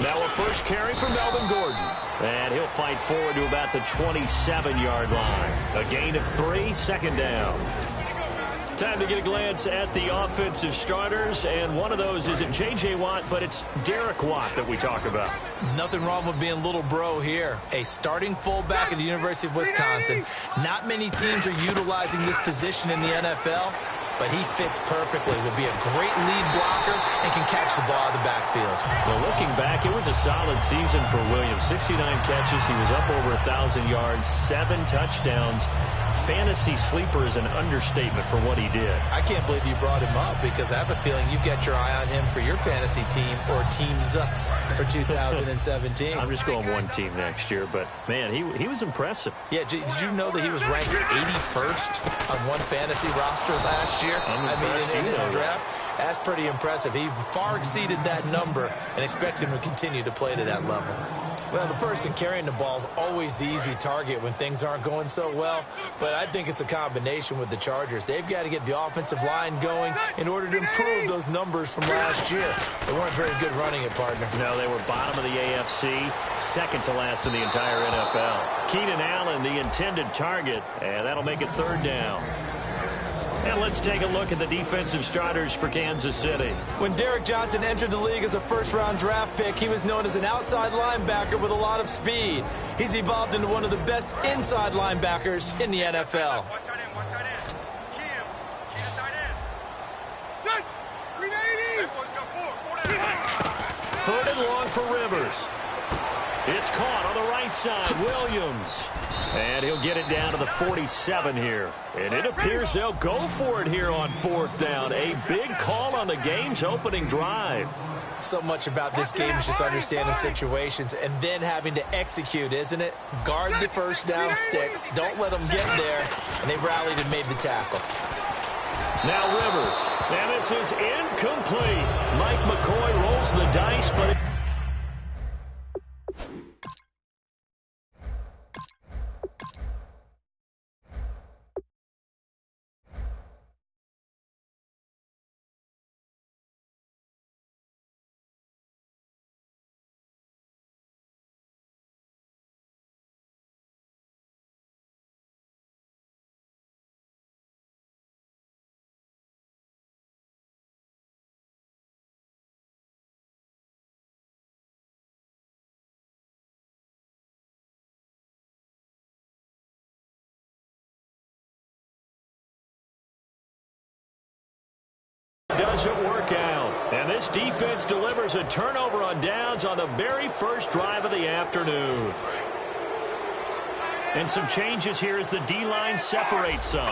Now a first carry for Melvin Gordon. And he'll fight forward to about the 27-yard line. A gain of 3, second down. Time to get a glance at the offensive starters, and one of those isn't J.J. Watt, but it's Derek Watt that we talk about. Nothing wrong with being little bro here. A starting fullback at the University of Wisconsin. Not many teams are utilizing this position in the NFL, but he fits perfectly. Will be a great lead blocker and can catch the ball out of the backfield. Well, looking back, it was a solid season for Williams. 69 catches. He was up over 1,000 yards, 7 touchdowns. Fantasy sleeper is an understatement for what he did. I can't believe you brought him up because I have a feeling you've got your eye on him for your fantasy team or teams for 2017. I'm just going one team next year, but, man, he was impressive. Yeah, did you know that he was ranked 81st on one fantasy roster last year? In the draft? That's pretty impressive. He far exceeded that number and expect him to continue to play to that level. Well, the person carrying the ball is always the easy target when things aren't going so well, but I think it's a combination with the Chargers. They've got to get the offensive line going in order to improve those numbers from last year. They weren't very good running it, partner. No, they were bottom of the AFC, second to last in the entire NFL. Keenan Allen, the intended target, and that'll make it third down. And let's take a look at the defensive starters for Kansas City. When Derek Johnson entered the league as a first-round draft pick, he was known as an outside linebacker with a lot of speed. He's evolved into one of the best inside linebackers in the NFL. Third and long for Rivers. It's caught on the right side. Williams. And he'll get it down to the 47 here. And it appears they'll go for it here on fourth down. A big call on the game's opening drive. So much about this game is just understanding situations and then having to execute, isn't it? Guard the first down sticks. Don't let them get there. And they rallied and made the tackle. Now Rivers. And this is incomplete. Mike McCoy rolls the dice, but doesn't work out. And this defense delivers a turnover on downs on the very first drive of the afternoon. And some changes here as the D-line separates some.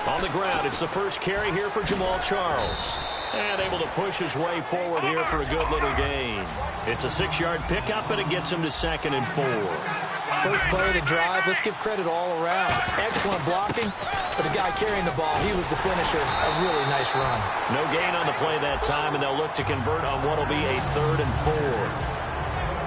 On the ground, it's the first carry here for Jamal Charles. And able to push his way forward here for a good little gain. It's a 6-yard pickup, and it gets him to second and 4. First play of the drive, let's give credit all around. Excellent blocking, but the guy carrying the ball, he was the finisher. A really nice run. No gain on the play that time, and they'll look to convert on what will be a 3rd and 4.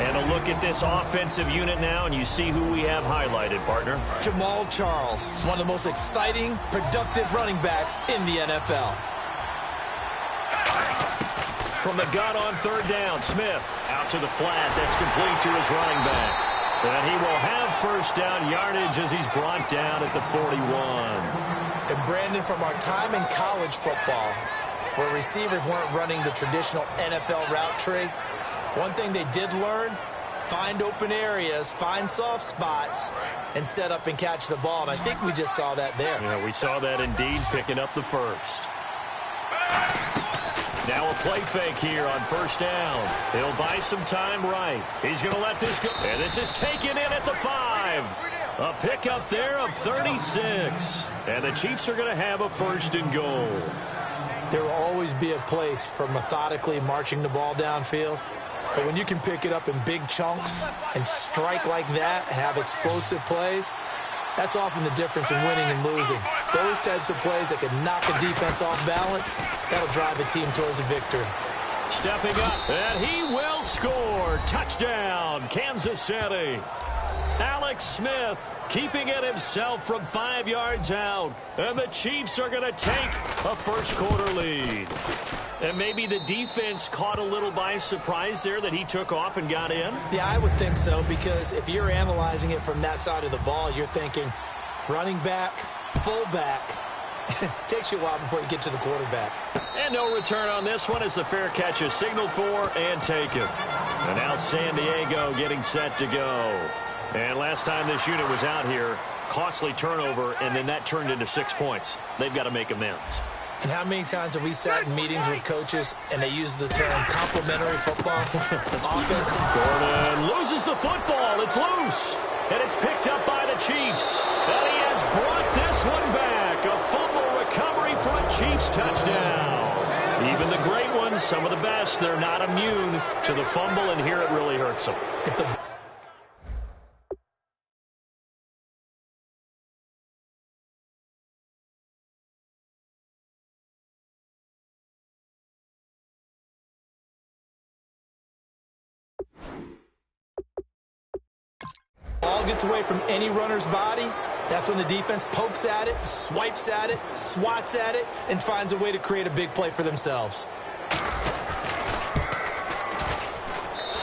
And a look at this offensive unit now, and you see who we have highlighted, partner. Jamal Charles, one of the most exciting, productive running backs in the NFL. From the gun on 3rd down, Smith out to the flat. That's complete to his running back. And he will have first down yardage as he's brought down at the 41. And Brandon, from our time in college football, where receivers weren't running the traditional NFL route tree, one thing they did learn, find open areas, find soft spots, and set up and catch the ball. And I think we just saw that there. Yeah, we saw that indeed, picking up the first. Now a play fake here on first down. He'll buy some time right. He's going to let this go. And this is taken in at the 5. A pickup there of 36. And the Chiefs are going to have a 1st and goal. There will always be a place for methodically marching the ball downfield. But when you can pick it up in big chunks and strike like that, have explosive plays, that's often the difference in winning and losing. Those types of plays that can knock a defense off balance, that'll drive a team towards a victory. Stepping up, and he will score. Touchdown, Kansas City. Alex Smith keeping it himself from 5 yards out. And the Chiefs are going to take a first-quarter lead. And maybe the defense caught a little by surprise there that he took off and got in? Yeah, I would think so, because if you're analyzing it from that side of the ball, you're thinking running back, fullback. Takes you a while before you get to the quarterback. And no return on this one as the fair catch is signaled for and taken. And now San Diego getting set to go. And last time this unit was out here, costly turnover, and then that turned into 6 points. They've got to make amends. And how many times have we sat in meetings with coaches and they use the term complementary football? Offense. Gordon loses the football. It's loose. And it's picked up by the Chiefs. And he has brought this one back. A fumble recovery for a Chiefs touchdown. Even the great ones, some of the best, they're not immune to the fumble, and here it really hurts them. Ball gets away from any runner's body. That's when the defense pokes at it, swipes at it, swats at it, and finds a way to create a big play for themselves.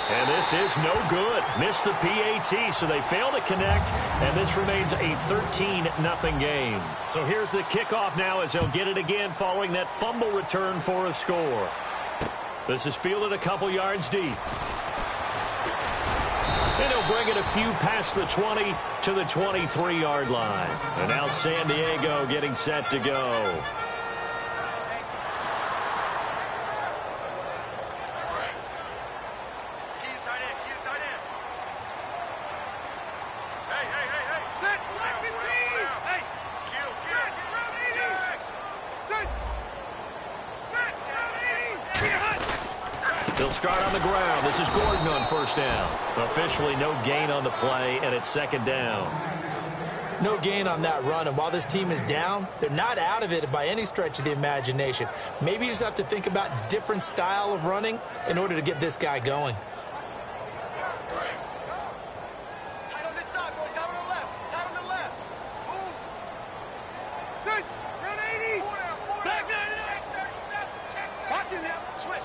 And this is no good. Missed the PAT, so they fail to connect, and this remains a 13-0 game. So here's the kickoff now as they'll get it again following that fumble return for a score. This is fielded a couple yards deep. And he'll bring it a few past the 20 to the 23-yard line. And now San Diego getting set to go. They'll start on the ground. This is Gordon on first down. Officially no gain on the play, and it's second down. No gain on that run, and while this team is down, they're not out of it by any stretch of the imagination. Maybe you just have to think about different style of running in order to get this guy going. Tight on this side, boys. Tight on the left. Tight on the left. Move. Sit. Run 80. Back down. Watching them. Switch.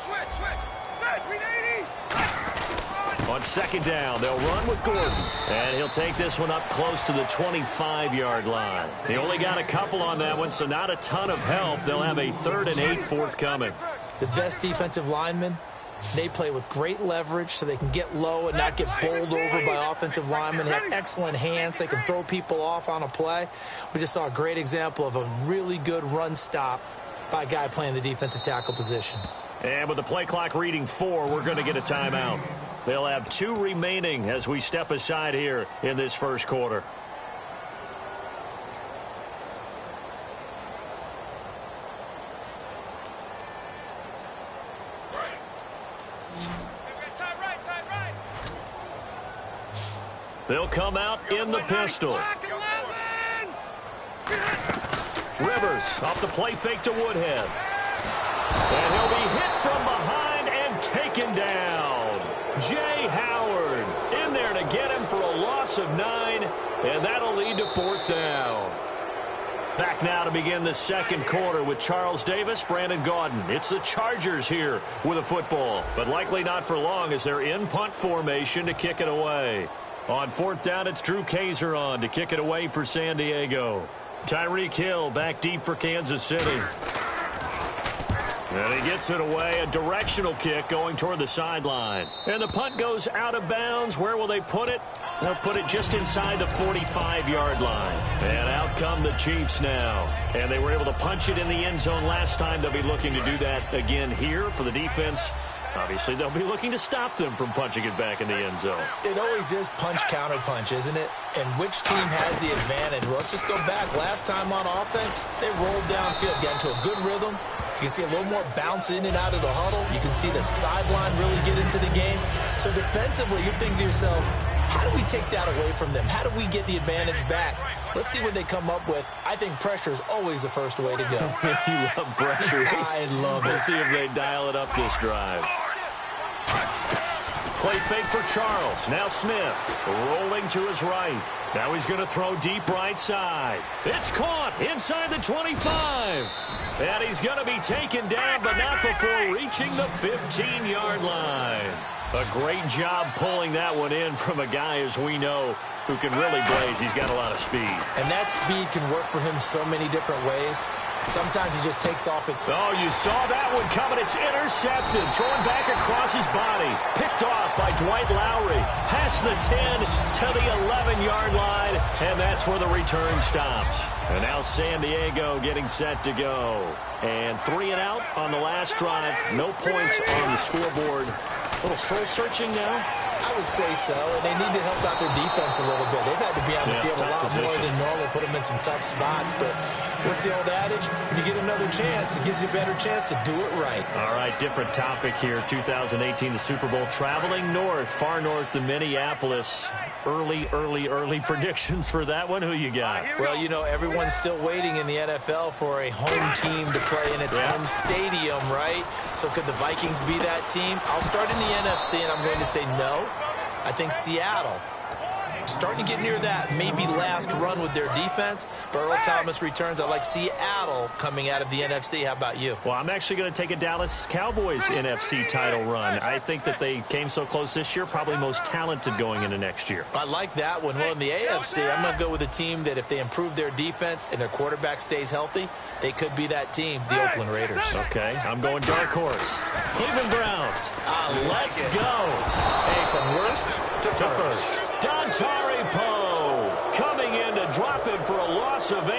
On second down, they'll run with Gordon. And he'll take this one up close to the 25-yard line. They only got a couple on that one, so not a ton of help. They'll have a 3rd and 8 forthcoming. The best defensive linemen, they play with great leverage so they can get low and not get bowled over by offensive linemen. They have excellent hands. They can throw people off on a play. We just saw a great example of a really good run stop by a guy playing the defensive tackle position. And with the play clock reading 4, we're going to get a timeout. They'll have 2 remaining as we step aside here in this first quarter. They'll come out in the pistol. Rivers off the play fake to Woodhead. And he'll be hit from behind and taken down. Jay Howard in there to get him for a loss of 9, and that'll lead to 4th down. Back now to begin the second quarter with Charles Davis, Brandon Gaudin. It's the Chargers here with a football, but likely not for long as they're in punt formation to kick it away. On 4th down, it's Drew Kaiser on to kick it away for San Diego. Tyreek Hill back deep for Kansas City. And he gets it away, a directional kick going toward the sideline. And the punt goes out of bounds. Where will they put it? They'll put it just inside the 45-yard line. And out come the Chiefs now. And they were able to punch it in the end zone last time. They'll be looking to do that again here for the defense. Obviously, they'll be looking to stop them from punching it back in the end zone. It always is punch-counter-punch, isn't it? And which team has the advantage? Well, let's just go back. Last time on offense, they rolled downfield, got into a good rhythm. You can see a little more bounce in and out of the huddle. You can see the sideline really get into the game. So defensively, you're thinking to yourself, how do we take that away from them? How do we get the advantage back? Let's see what they come up with. I think pressure is always the first way to go. You love pressure. I love it. We'll see if they dial it up this drive. Play fake for Charles. Now Smith rolling to his right. Now he's going to throw deep right side. It's caught inside the 25. And he's going to be taken down, but not before reaching the 15-yard line. A great job pulling that one in from a guy, as we know, who can really blaze. He's got a lot of speed. And that speed can work for him so many different ways. Sometimes he just takes off. Oh, you saw that one coming. It's intercepted. Throwing back across his body. Picked off by Dwight Lowry. Past the 10 to the 11-yard line. And that's where the return stops. And now San Diego getting set to go. And 3 and out on the last drive. No points on the scoreboard. A little soul-searching now? I would say so, and they need to help out their defense a little bit. They've had to be on the field a lot more than normal, put them in some tough spots. But what's the old adage? When you get another chance, it gives you a better chance to do it right. All right, different topic here. 2018, the Super Bowl, traveling north, far north to Minneapolis. Early predictions for that one. Who you got? Well, you know, everyone's still waiting in the NFL for a home team to play in its home stadium, right? So could the Vikings be that team? I'll start in the NFC, and I'm going to say no. I think Seattle, starting to get near that maybe last run with their defense. But Earl Thomas returns. I like Seattle coming out of the NFC. How about you? Well, I'm actually going to take a Dallas Cowboys NFC title run. I think that they came so close this year, probably most talented going into next year. I like that one. Well, in the AFC, I'm going to go with a team that if they improve their defense and their quarterback stays healthy, they could be that team, the Oakland Raiders. Okay, I'm going dark horse. Cleveland Browns. Let's go. Hey, from worst to first. Dontari Poe coming in to drop it for a loss of 8,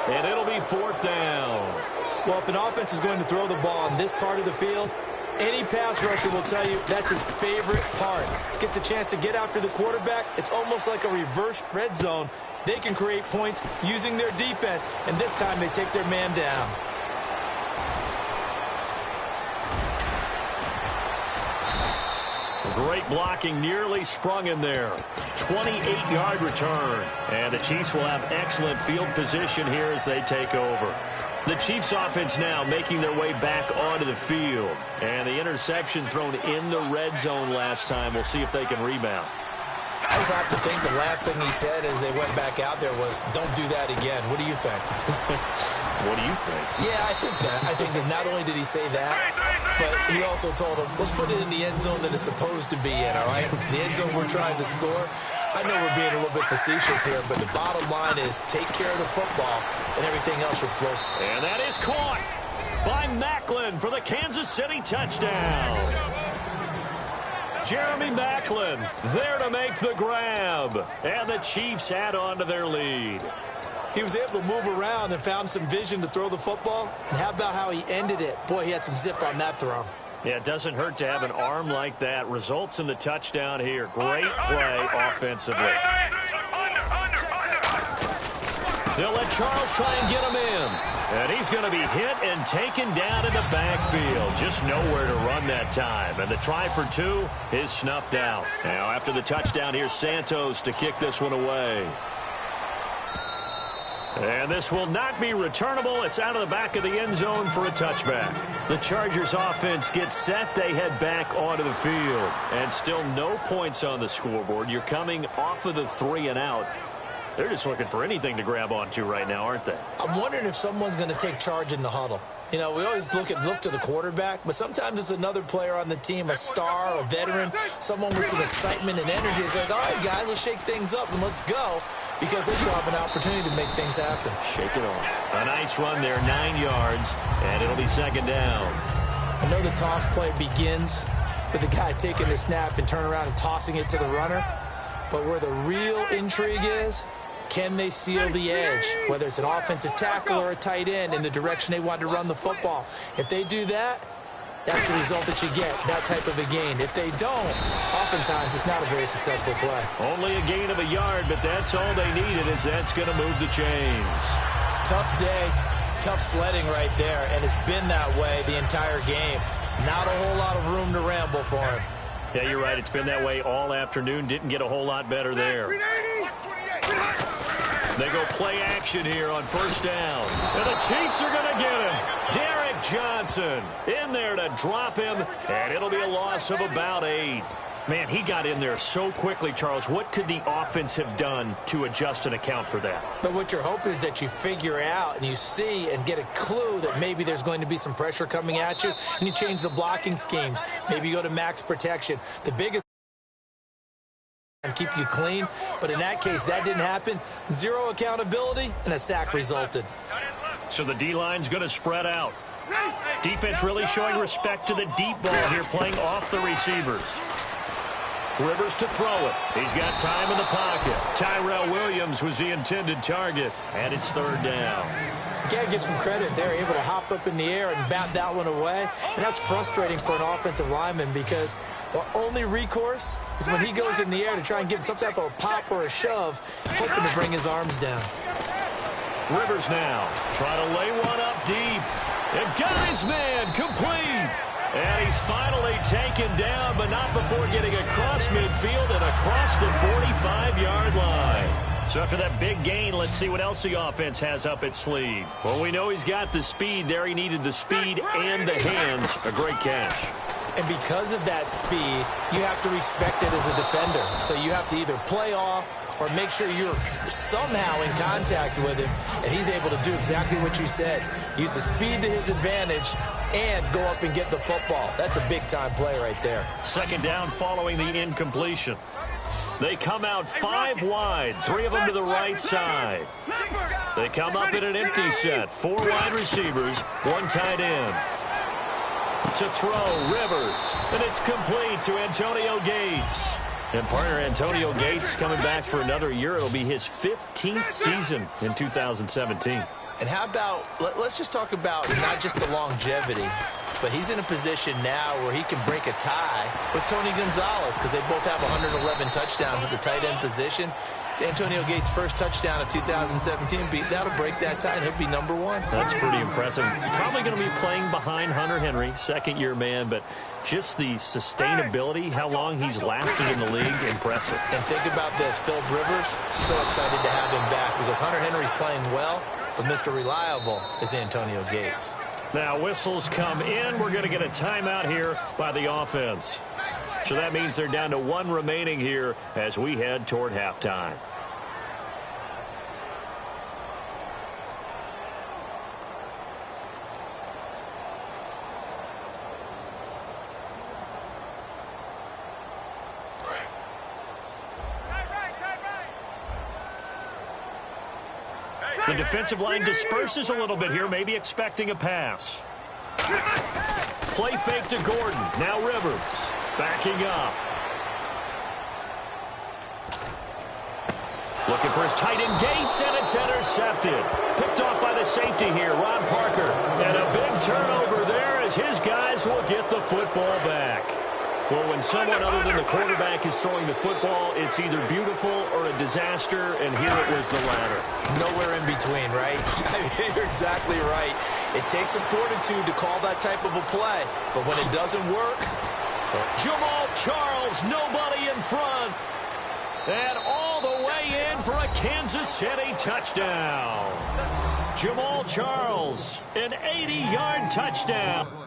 and it'll be 4th down. Well, if an offense is going to throw the ball on this part of the field, any pass rusher will tell you that's his favorite part. Gets a chance to get after the quarterback. It's almost like a reverse red zone. They can create points using their defense, and this time they take their man down. Great blocking, nearly sprung in there. 28-yard return. And the Chiefs will have excellent field position here as they take over. The Chiefs offense now making their way back onto the field. And the interception thrown in the red zone last time. We'll see if they can rebound. I just have to think the last thing he said as they went back out there was, don't do that again. What do you think? What do you think? Yeah, I think that. I think that not only did he say that, but he also told him, let's put it in the end zone that it's supposed to be in, all right? The end zone we're trying to score. I know we're being a little bit facetious here, but the bottom line is take care of the football, and everything else should flow. And that is caught by Maclin for the Kansas City touchdown. Jeremy Maclin there to make the grab. And the Chiefs add on to their lead. He was able to move around and found some vision to throw the football. And how about how he ended it? Boy, he had some zip on that throw. Yeah, it doesn't hurt to have an arm like that. Results in the touchdown here. Great play offensively. They'll let Charles try and get him in. And he's going to be hit and taken down in the backfield. Just nowhere to run that time. And the try for 2 is snuffed out. Now, after the touchdown, here's Santos to kick this one away. And this will not be returnable. It's out of the back of the end zone for a touchback. The Chargers offense gets set. They head back onto the field. And still no points on the scoreboard. You're coming off of the 3 and out. They're just looking for anything to grab onto right now, aren't they? I'm wondering if someone's going to take charge in the huddle. You know, we always look to the quarterback, but sometimes it's another player on the team, a star, a veteran, someone with some excitement and energy. It's like, all right, guys, let's shake things up and let's go, because they still have an opportunity to make things happen. Shake it off. A nice run there, 9 yards, and it'll be 2nd down. I know the toss play begins with the guy taking the snap and turning around and tossing it to the runner, but where the real intrigue is, can they seal the edge, whether it's an offensive tackle or a tight end, in the direction they want to run the football? If they do that, that's the result that you get, that type of a gain. If they don't, oftentimes it's not a very successful play. Only a gain of a yard, but that's all they needed, as that's going to move the chains. Tough day, tough sledding right there, and it's been that way the entire game. Not a whole lot of room to ramble for him. Yeah, you're right. It's been that way all afternoon. Didn't get a whole lot better there. They go play action here on 1st down. And the Chiefs are going to get him. Derek Johnson in there to drop him. And it'll be a loss of about 8. Man, he got in there so quickly, Charles. What could the offense have done to adjust and account for that? But what you're hoping is that you figure out and you see and get a clue that maybe there's going to be some pressure coming at you, and you change the blocking schemes. Maybe you go to max protection. The biggest and keep you clean, but in that case, that didn't happen. Zero accountability, and a sack resulted. So the D-line's going to spread out. Defense really showing respect to the deep ball here, playing off the receivers. Rivers to throw it. He's got time in the pocket. Tyrell Williams was the intended target, and it's third down. You got to give some credit. They're able to hop up in the air and bat that one away, and that's frustrating for an offensive lineman because the only recourse is when he goes in the air to try and give some type of a pop or a shove, hoping to bring his arms down. Rivers now trying to lay one up deep. And got his man complete. And he's finally taken down, but not before getting across midfield and across the 45-yard line. So after that big gain, let's see what else the offense has up its sleeve. Well, we know he's got the speed there. He needed the speed and the hands. A great catch. And because of that speed, you have to respect it as a defender. So you have to either play off or make sure you're somehow in contact with him, and he's able to do exactly what you said. Use the speed to his advantage and go up and get the football. That's a big-time play right there. Second down following the incompletion. They come out 5 wide, 3 of them to the right side. They come up in an empty set, 4 wide receivers, 1 tight end. To throw, Rivers, and it's complete to Antonio Gates. And partner Antonio Gates coming back for another year. It'll be his 15th season in 2017. And how about, let's just talk about not just the longevity, but he's in a position now where he can break a tie with Tony Gonzalez because they both have 111 touchdowns at the tight end position. Antonio Gates' first touchdown of 2017, that'll break that tie, and he'll be number 1. That's pretty impressive. Probably going to be playing behind Hunter Henry, second-year man, but just the sustainability, how long he's lasted in the league, impressive. And think about this, Philip Rivers, so excited to have him back because Hunter Henry's playing well, but Mr. Reliable is Antonio Gates. Now whistles come in. We're going to get a timeout here by the offense. So that means they're down to 1 remaining here as we head toward halftime. The defensive line disperses a little bit here, maybe expecting a pass. Play fake to Gordon. Now Rivers backing up. Looking for his tight end Gates, and it's intercepted. Picked off by the safety here, Ron Parker. And a big turnover there as his guys will get the football back. Well, when someone other than the quarterback is throwing the football, it's either beautiful or a disaster, and here it was the latter. Nowhere in between, right? I mean, you're exactly right. It takes some fortitude to call that type of a play, but when it doesn't work... Jamal Charles, nobody in front. And all the way in for a Kansas City touchdown. Jamal Charles, an 80-yard touchdown.